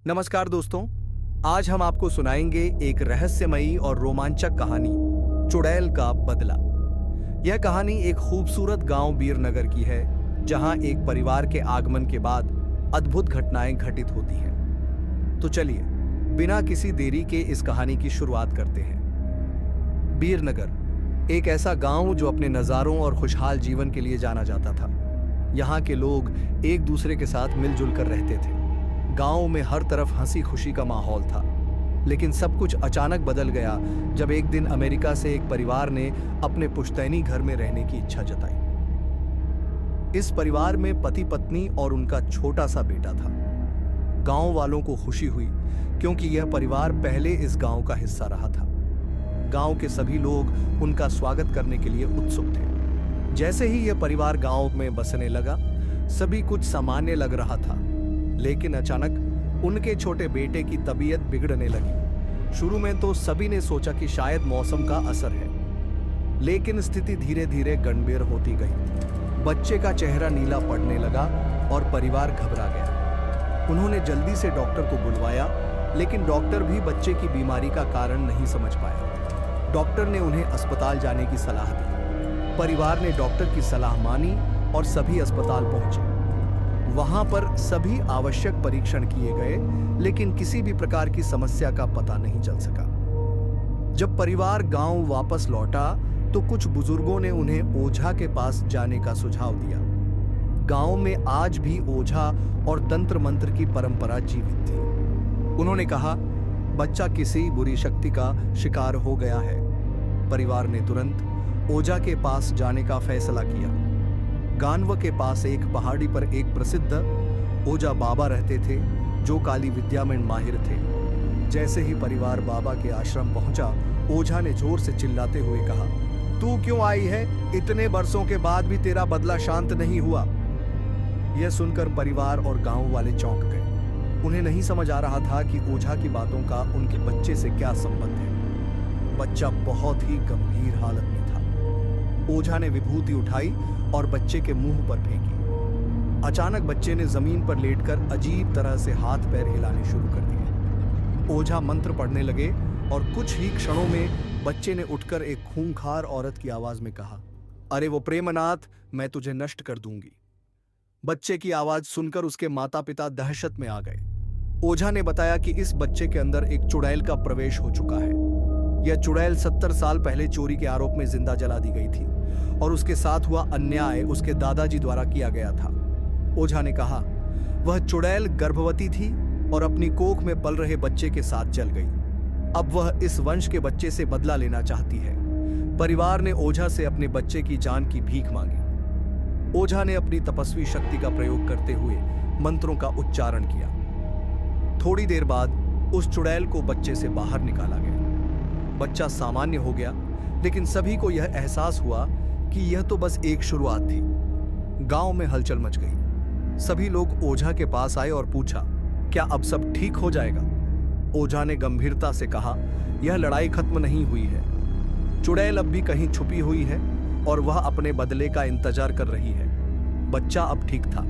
नमस्कार दोस्तों। आज हम आपको सुनाएंगे एक रहस्यमयी और रोमांचक कहानी, चुड़ैल का बदला। यह कहानी एक खूबसूरत गांव बीरनगर की है, जहां एक परिवार के आगमन के बाद अद्भुत घटनाएं घटित होती हैं। तो चलिए, बिना किसी देरी के इस कहानी की शुरुआत करते हैं। बीरनगर एक ऐसा गांव जो अपने नज़ारों और खुशहाल जीवन के लिए जाना जाता था। यहाँ के लोग एक दूसरे के साथ मिलजुल कर रहते थे। गांव में हर तरफ हंसी खुशी का माहौल था। लेकिन सब कुछ अचानक बदल गया जब एक दिन अमेरिका से एक परिवार ने अपने पुश्तैनी घर में रहने की इच्छा जताई। इस परिवार में पति पत्नी और उनका छोटा सा बेटा था। गांव वालों को खुशी हुई क्योंकि यह परिवार पहले इस गांव का हिस्सा रहा था। गांव के सभी लोग उनका स्वागत करने के लिए उत्सुक थे। जैसे ही यह परिवार गांव में बसने लगा, सभी कुछ सामान्य लग रहा था। लेकिन अचानक उनके छोटे बेटे की तबीयत बिगड़ने लगी। शुरू में तो सभी ने सोचा कि शायद मौसम का असर है, लेकिन स्थिति धीरे धीरे गंभीर होती गई। बच्चे का चेहरा नीला पड़ने लगा और परिवार घबरा गया। उन्होंने जल्दी से डॉक्टर को बुलवाया, लेकिन डॉक्टर भी बच्चे की बीमारी का कारण नहीं समझ पाया। डॉक्टर ने उन्हें अस्पताल जाने की सलाह दी। परिवार ने डॉक्टर की सलाह मानी और सभी अस्पताल पहुंचे। वहां पर सभी आवश्यक परीक्षण किए गए, लेकिन किसी भी प्रकार की समस्या का पता नहीं चल सका। जब परिवार गांव वापस लौटा तो कुछ बुजुर्गों ने उन्हें ओझा के पास जाने का सुझाव दिया। गांव में आज भी ओझा और तंत्र मंत्र की परंपरा जीवित थी। उन्होंने कहा, बच्चा किसी बुरी शक्ति का शिकार हो गया है। परिवार ने तुरंत ओझा के पास जाने का फैसला किया। गानव के पास एक पहाड़ी पर एक प्रसिद्ध ओझा बाबा रहते थे, जो काली विद्या में माहिर थे। जैसे ही परिवार बाबा के आश्रम पहुंचा, ओझा ने जोर से चिल्लाते हुए कहा, तू क्यों आई है? इतने बरसों के बाद भी तेरा बदला शांत नहीं हुआ। यह सुनकर परिवार और गांव वाले चौंक गए। उन्हें नहीं समझ आ रहा था कि ओझा की बातों का उनके बच्चे से क्या संबंध है। बच्चा बहुत ही गंभीर हालत में था। ओझा ने विभूति उठाई और बच्चे के मुंह पर फेंकी। अचानक बच्चे ने जमीन पर लेटकर अजीब तरह से हाथ पैर हिलाने शुरू कर दिए। ओझा मंत्र पढ़ने लगे और कुछ ही क्षणों में बच्चे ने उठकर एक खूंखार औरत की आवाज में कहा, अरे वो प्रेमनाथ, मैं तुझे नष्ट कर दूंगी। बच्चे की आवाज सुनकर उसके माता पिता दहशत में आ गए। ओझा ने बताया कि इस बच्चे के अंदर एक चुड़ैल का प्रवेश हो चुका है। यह चुड़ैल 70 साल पहले चोरी के आरोप में जिंदा जला दी गई थी और उसके साथ हुआ अन्याय उसके दादाजी द्वारा किया गया था। ओझा ने कहा, वह चुड़ैल गर्भवती थी और अपनी कोख में पल रहे बच्चे के साथ जल गई। अब वह इस वंश के बच्चे से बदला लेना चाहती है। परिवार ने ओझा से अपने बच्चे की जान की भीख मांगी। ओझा ने अपनी तपस्वी शक्ति का प्रयोग करते हुए मंत्रों का उच्चारण किया। थोड़ी देर बाद उस चुड़ैल को बच्चे से बाहर निकाला गया। बच्चा सामान्य हो गया, लेकिन सभी को यह एहसास हुआ कि यह तो बस एक शुरुआत थी। गांव में हलचल मच गई। सभी लोग ओझा के पास आए और पूछा, क्या अब सब ठीक हो जाएगा? ओझा ने गंभीरता से कहा, यह लड़ाई खत्म नहीं हुई है। चुड़ैल अब भी कहीं छुपी हुई है और वह अपने बदले का इंतजार कर रही है। बच्चा अब ठीक था,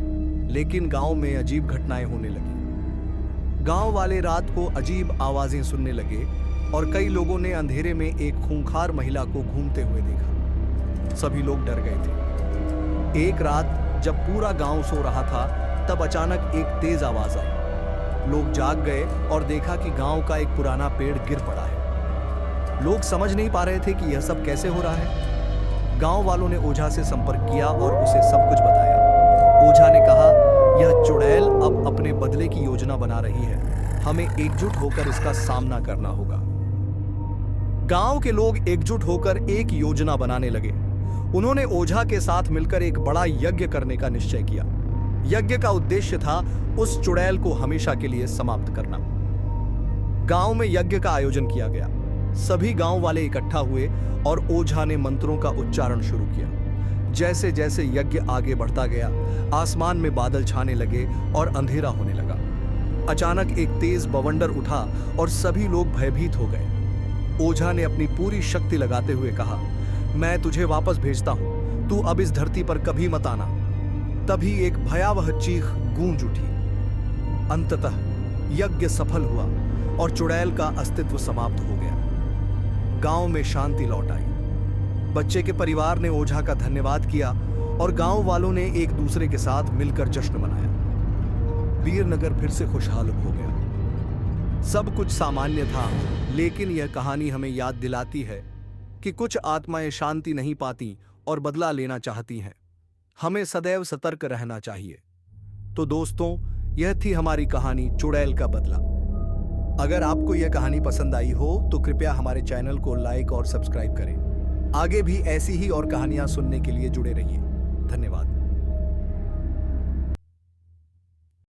लेकिन गांव में अजीब घटनाएं होने लगी। गांव वाले रात को अजीब आवाजें सुनने लगे और कई लोगों ने अंधेरे में एक खूंखार महिला को घूमते हुए देखा। सभी लोग डर गए थे। एक रात जब पूरा गांव सो रहा था, तब अचानक एक तेज आवाज आई। लोग जाग गए और देखा कि गांव का एक पुराना पेड़ गिर पड़ा है। लोग समझ नहीं पा रहे थे कि यह सब कैसे हो रहा है। गांव वालों ने ओझा से संपर्क किया और उसे सब कुछ बताया। ओझा ने कहा, यह चुड़ैल अब अपने बदले की योजना बना रही है। हमें एकजुट होकर इसका सामना करना होगा। गांव के लोग एकजुट होकर एक योजना बनाने लगे। उन्होंने ओझा के साथ मिलकर एक बड़ा यज्ञ करने का निश्चय किया। यज्ञ का उद्देश्य था उस चुड़ैल को हमेशा के लिए समाप्त करना। गांव में यज्ञ का आयोजन किया गया। सभी गांव वाले इकट्ठा हुए और ओझा ने मंत्रों का उच्चारण शुरू किया। जैसे जैसे यज्ञ आगे बढ़ता गया, आसमान में बादल छाने लगे और अंधेरा होने लगा। अचानक एक तेज बवंडर उठा और सभी लोग भयभीत हो गए। ओझा ने अपनी पूरी शक्ति लगाते हुए कहा, मैं तुझे वापस भेजता हूं, तू अब इस धरती पर कभी मत आना। तभी एक भयावह चीख गूंज उठी। अंततः यज्ञ सफल हुआ और चुड़ैल का अस्तित्व समाप्त हो गया। गांव में शांति लौट आई। बच्चे के परिवार ने ओझा का धन्यवाद किया और गांव वालों ने एक दूसरे के साथ मिलकर जश्न मनाया। वीरनगर फिर से खुशहाल हो गया। सब कुछ सामान्य था, लेकिन यह कहानी हमें याद दिलाती है कि कुछ आत्माएं शांति नहीं पाती और बदला लेना चाहती हैं। हमें सदैव सतर्क रहना चाहिए। तो दोस्तों, यह थी हमारी कहानी चुड़ैल का बदला। अगर आपको यह कहानी पसंद आई हो तो कृपया हमारे चैनल को लाइक और सब्सक्राइब करें। आगे भी ऐसी ही और कहानियां सुनने के लिए जुड़े रहिए। धन्यवाद।